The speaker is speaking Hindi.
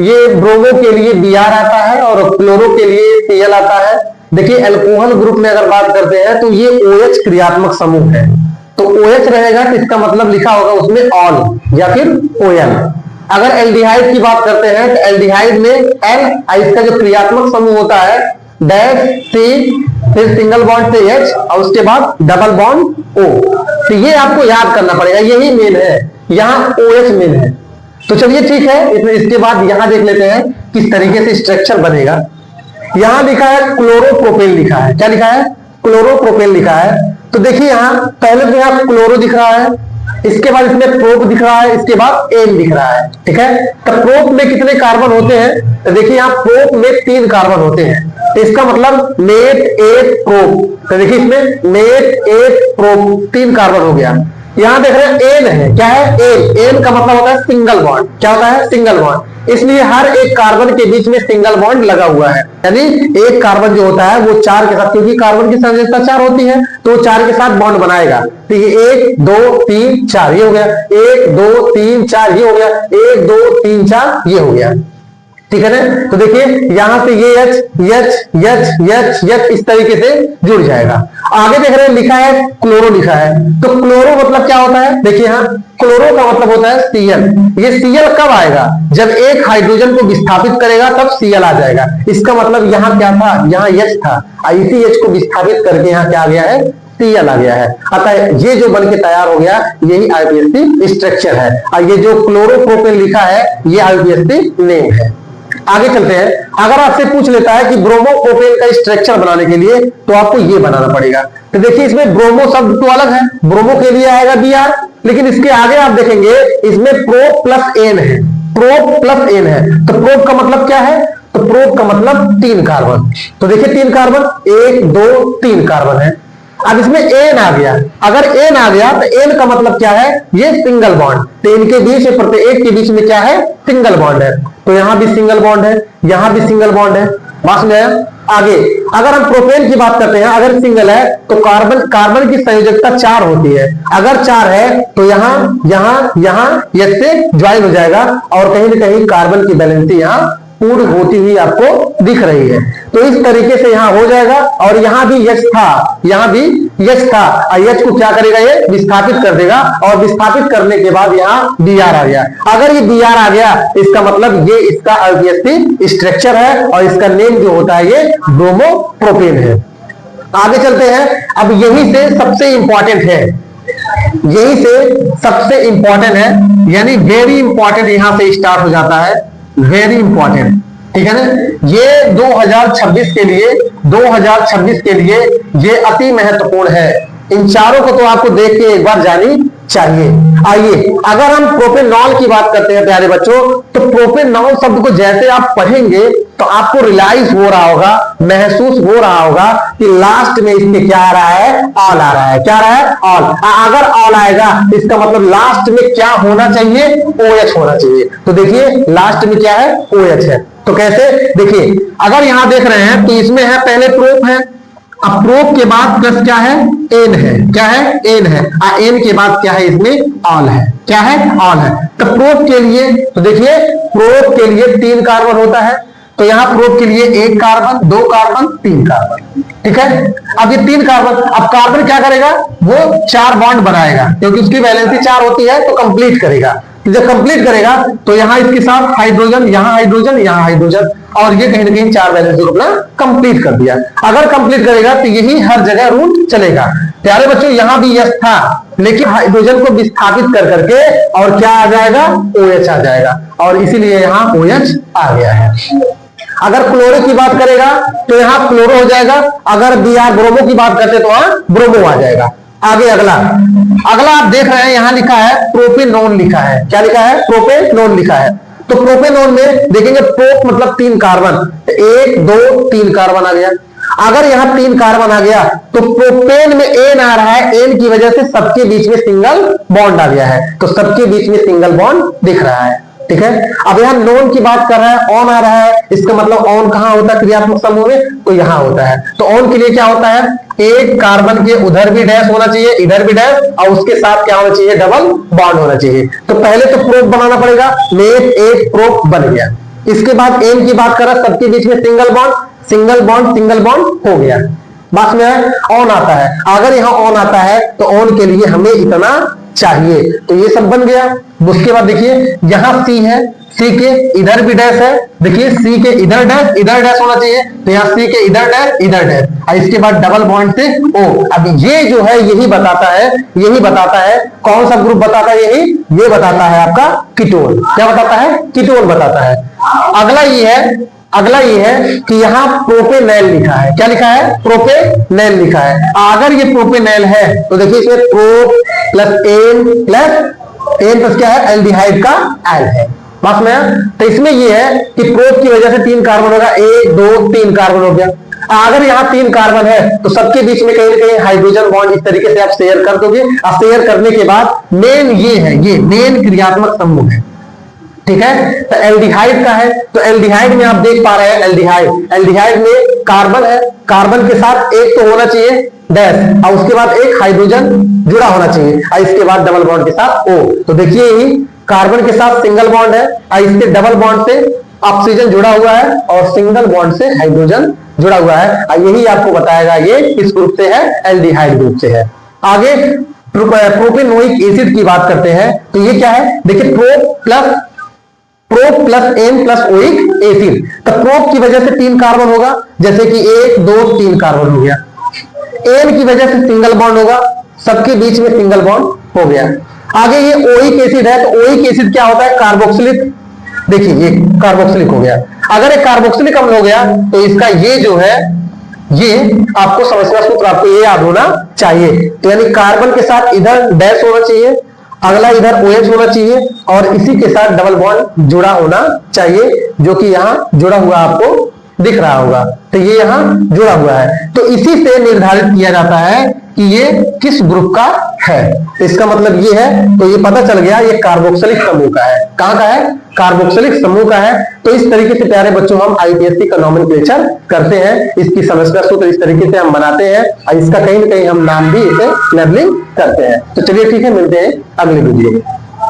ये ब्रोमो के लिए Br आता है और क्लोरो के लिए Cl आता है। देखिए एल्कोहल ग्रुप में अगर बात करते हैं तो ये OH क्रियात्मक समूह है, तो OH रहेगा तो इसका मतलब लिखा होगा उसमें ऑल या फिर OL। अगर एल्डिहाइड की बात करते हैं तो एल्डिहाइड में L, इसका जो क्रियात्मक समूह होता है डैश C, फिर सिंगल बॉन्ड से H और उसके बाद डबल बॉन्ड O। तो ये आपको याद करना पड़ेगा, यही मेन है, यहाँ OH मेन है। तो चलिए ठीक है, इसके बाद यहां देख लेते हैं किस तरीके से स्ट्रक्चर बनेगा। यहां लिखा है क्लोरोप्रोपेन लिखा है, क्या लिखा है? क्लोरोप्रोपेन लिखा है। तो देखिए यहां पहले तो यहां क्लोरो दिख रहा है, इसके बाद इसमें प्रोप दिख रहा है, इसके बाद एन दिख रहा है, ठीक है। तो प्रोप में कितने कार्बन होते हैं? तो देखिए यहाँ प्रोप में 3 कार्बन होते हैं, तो इसका मतलब नेट 8 प्रोप। तो देखिए इसमें नेट 8 प्रोप 3 कार्बन हो गया। यहां देख रहे हैं एन है, क्या है? एन। एन का मतलब होता है सिंगल बॉन्ड, क्या होता है? Single bond. इसलिए हर एक कार्बन के बीच में सिंगल बॉन्ड लगा हुआ है, यानी एक कार्बन जो होता है वो 4 के साथ, क्योंकि कार्बन की संरचना 4 होती है तो 4 के साथ बॉन्ड बनाएगा। तो ये 1 2 3 4 ये हो गया, 1 2 3 4 ये हो गया, 1 2 3 4 ये हो गया, ठीक है ना। तो देखिए यहां से ये H इस तरीके से जुड़ जाएगा। आगे देख रहे हैं लिखा है क्लोरो लिखा है, तो क्लोरो मतलब क्या होता है? देखिए यहाँ क्लोरो का मतलब होता है Cl। ये Cl कब आएगा? जब एक हाइड्रोजन को विस्थापित करेगा तब Cl आ जाएगा। इसका मतलब यहाँ क्या था? यहाँ H था, इसी H को विस्थापित करके यहाँ क्या आ गया है? Cl आ गया है। अतः ये जो बन के तैयार हो गया यही IUPAC स्ट्रक्चर है, और ये जो क्लोरोप्रोपेन लिखा है ये IUPAC नेम है। आगे चलते हैं। अगर आपसे पूछ लेता है कि ब्रोमोप्रोपेन का स्ट्रक्चर बनाने के लिए तो आपको ये बनाना पड़ेगा। तो देखिए इसमें ब्रोमो शब्द तो अलग है, ब्रोमो के लिए आएगा Br, लेकिन इसके आगे आप देखेंगे इसमें प्रोप प्लस एन है, प्रोप प्लस एन है। तो प्रोप का मतलब क्या है? तो प्रोप का मतलब 3 कार्बन। तो देखिए 3 कार्बन, 1 2 3 कार्बन है। अब इसमें एन आ गया, अगर एन आ गया तो एन का मतलब क्या है? ये सिंगल बॉन्ड। तो इनके बीच प्रत्येक के बीच में क्या है? सिंगल बॉन्ड है। तो यहां भी सिंगल बॉन्ड है, यहां भी सिंगल बॉन्ड है। बात में आगे अगर हम प्रोपेन की बात करते हैं, अगर सिंगल है तो कार्बन की संयोजकता 4 होती है। अगर 4 है तो यहां H से ज्वाइन हो जाएगा और कहीं ना कहीं कार्बन की बैलेंसी यहां पूर्ण होती हुई आपको दिख रही है। तो इस तरीके से यहां हो जाएगा। और यहां भी H था, यहां भी H था, H को क्या करेगा? ये विस्थापित कर देगा, और विस्थापित करने के बाद यहां Br आ गया। अगर ये Br आ गया इसका मतलब ये इसका IUPAC स्ट्रक्चर है, और इसका नेम जो होता है ये ब्रोमोप्रोपेन है। आगे चलते हैं। अब यही से सबसे इंपॉर्टेंट है, यही से सबसे इंपॉर्टेंट है, यानी वेरी इंपॉर्टेंट यहां से स्टार्ट हो जाता है, वेरी इंपॉर्टेंट, ठीक है ना। ये 2026 के लिए ये अति महत्वपूर्ण है। इन चारों को तो आपको देख के एक बार जानी चाहिए। आइए अगर हम प्रोपेनॉल की बात करते हैं प्यारे बच्चों, तो प्रोपेनॉल शब्द को जैसे आप पढ़ेंगे तो आपको रियलाइज हो रहा होगा, महसूस हो रहा होगा कि लास्ट में इसमें क्या आ रहा है? ऑल आ रहा है। क्या आ रहा है? ऑल। अगर ऑल आएगा इसका मतलब लास्ट में क्या होना चाहिए? OH होना चाहिए। तो देखिए लास्ट में क्या है? OH है। तो कैसे? देखिए अगर यहां देख रहे हैं तो इसमें है पहले प्रोप है, अब प्रोप के बाद प्लस क्या है? एन है। क्या है? एन है। एन के बाद क्या है? इसमें ऑल है। क्या है? ऑल है। तो प्रोप के लिए तो देखिए प्रोप के लिए 3 कार्बन होता है, तो यहां प्रोप के लिए 1 कार्बन 2 कार्बन 3 कार्बन, ठीक है। अब ये 3 कार्बन, अब कार्बन क्या करेगा? वो 4 बॉन्ड बनाएगा, क्योंकि उसकी वैलेंसी 4 होती है तो कंप्लीट करेगा। जब कंप्लीट करेगा तो यहां इसके साथ हाइड्रोजन, यहां हाइड्रोजन, यहां हाइड्रोजन, और ये कहीं ना कहीं 4 वैलेंसी को अपना कंप्लीट कर दिया। अगर कंप्लीट करेगा तो यही हर जगह रूट चलेगा। प्यारे बच्चों यहां भी H था, लेकिन हाइड्रोजन को विस्थापित कर करके और क्या आ जाएगा? OH आ जाएगा, और इसीलिए यहां OH आ गया है। अगर क्लोरो की बात करेगा तो यहां क्लोरो हो जाएगा। अगर Br ब्रोमो की बात करते तो वहां ब्रोमो आ जाएगा। आगे अगला आप देख रहे हैं यहां लिखा है प्रोपेनॉन लिखा है। क्या लिखा है? प्रोपेनॉन लिखा है। तो प्रोपेनॉन में देखेंगे प्रोप मतलब 3 कार्बन, 1 2 3 कार्बन आ गया। अगर यहां 3 कार्बन आ गया तो प्रोपेन में एन आ रहा है, एन की वजह से सबके बीच में सिंगल बॉन्ड आ गया है, तो सबके बीच में सिंगल बॉन्ड दिख रहा है, ठीक है। अब यहां नॉन की बात कर रहा है, ऑन आ रहा है, इसका मतलब ऑन कहां होता है? क्रियात्मक समूह में, तो यहां होता है। तो ऑन के लिए क्या होता है? एक कार्बन के उधर भी डैश होना चाहिए, इधर भी डैश, और उसके साथ क्या होना चाहिए? डबल बॉन्ड होना चाहिए। तो पहले तो प्रोप बनाना पड़ेगा, नेट 1 प्रोप बन गया। इसके बाद एन की बात करा, सबके बीच में single bond single bond single bond हो गया। बात में ऑन आता है, अगर यहां ऑन आता है तो ऑन के लिए हमें इतना चाहिए, तो ये सब बन गया। उसके बाद देखिए यहां सी है, सी के इधर भी डैश है, देखिए सी के इधर डैश होना चाहिए, तो यहाँ सी के इधर डैश और इसके बाद डबल बॉन्ड से ओ। अब ये जो है यही बताता है कौन सा ग्रुप बताता है, ये बताता है आपका कीटोन। क्या बताता है? कीटोन बताता है। अगला ये है कि यहाँ प्रोपेनॉल लिखा है। क्या लिखा है? प्रोपेनॉल लिखा है। अगर ये प्रोपेनॉल है तो देखिए इसमें प्रो प्लस एन प्लस क्या है? एल्डिहाइड का एल है। बात में तो इसमें ये है कि प्रोप की वजह से 3 कार्बन होगा, 1 2 3 कार्बन हो गया। अगर यहाँ 3 कार्बन है तो सबके बीच में कहीं ना कहीं हाइड्रोजन बॉन्ड इस तरीके से आप शेयर कर दोगे। और शेयर करने के बाद मेन ये है, ये मेन क्रियात्मक समूह है, ठीक है। तो एल्डिहाइड का है, तो एल्डिहाइड में आप देख पा रहे हैं एल्डिहाइड में कार्बन है, कार्बन के साथ एक तो होना चाहिए डैश और उसके बाद एक हाइड्रोजन जुड़ा होना चाहिए और इसके बाद डबल बॉन्ड के साथ ओ। तो देखिए यही कार्बन के साथ सिंगल बॉन्ड है और इसके डबल बॉन्ड से ऑक्सीजन जुड़ा हुआ है और सिंगल बॉन्ड से हाइड्रोजन जुड़ा हुआ है और यही आपको बताएगा ये किस ग्रुप से है? एल्डिहाइड ग्रुप से है। आगे प्रोपेनोइक एसिड की बात करते हैं, तो ये क्या है? देखिए prop plus n plus oic acid. तो प्रोप की वजह से 3 कार्बन होगा, जैसे कि 1 2 3 कार्बन हो गया। एन की वजह से सिंगल बॉन्ड होगा, सबके बीच में सिंगल बॉन्ड हो गया। आगे ये ओइक एसिड है, तो ओइक एसिड क्या होता है? कार्बोक्सिलिक। देखिए ये कार्बोक्सिलिक हो गया। अगर एक कार्बोक्सिलिक अम्ल हो गया तो इसका ये जो है, ये आपको समझना सूत्र आपको ये याद होना चाहिए। तो यानी कार्बन के साथ इधर डैश होना चाहिए, अगला इधर OH होना चाहिए और इसी के साथ डबल बॉन्ड जुड़ा होना चाहिए, जो कि यहां जुड़ा हुआ आपको दिख रहा होगा। तो ये यहां जुड़ा हुआ है, तो इसी से निर्धारित किया जाता है कि ये किस ग्रुप का है। तो इसका मतलब ये है, तो ये पता चल गया ये कार्बोक्सिलिक समूह का है। कहां का है? कार्बोक्सिलिक समूह का है। तो इस तरीके से प्यारे बच्चों हम आईपीएससी का नॉमेनक्लेचर करते हैं, इसकी समस्या सूत्र इस तरीके से हम बनाते हैं और इसका कहीं ना कहीं हम नाम भी इसे लेबलिंग करते हैं। तो चलिए ठीक है, मिलते हैं अगले वीडियो में।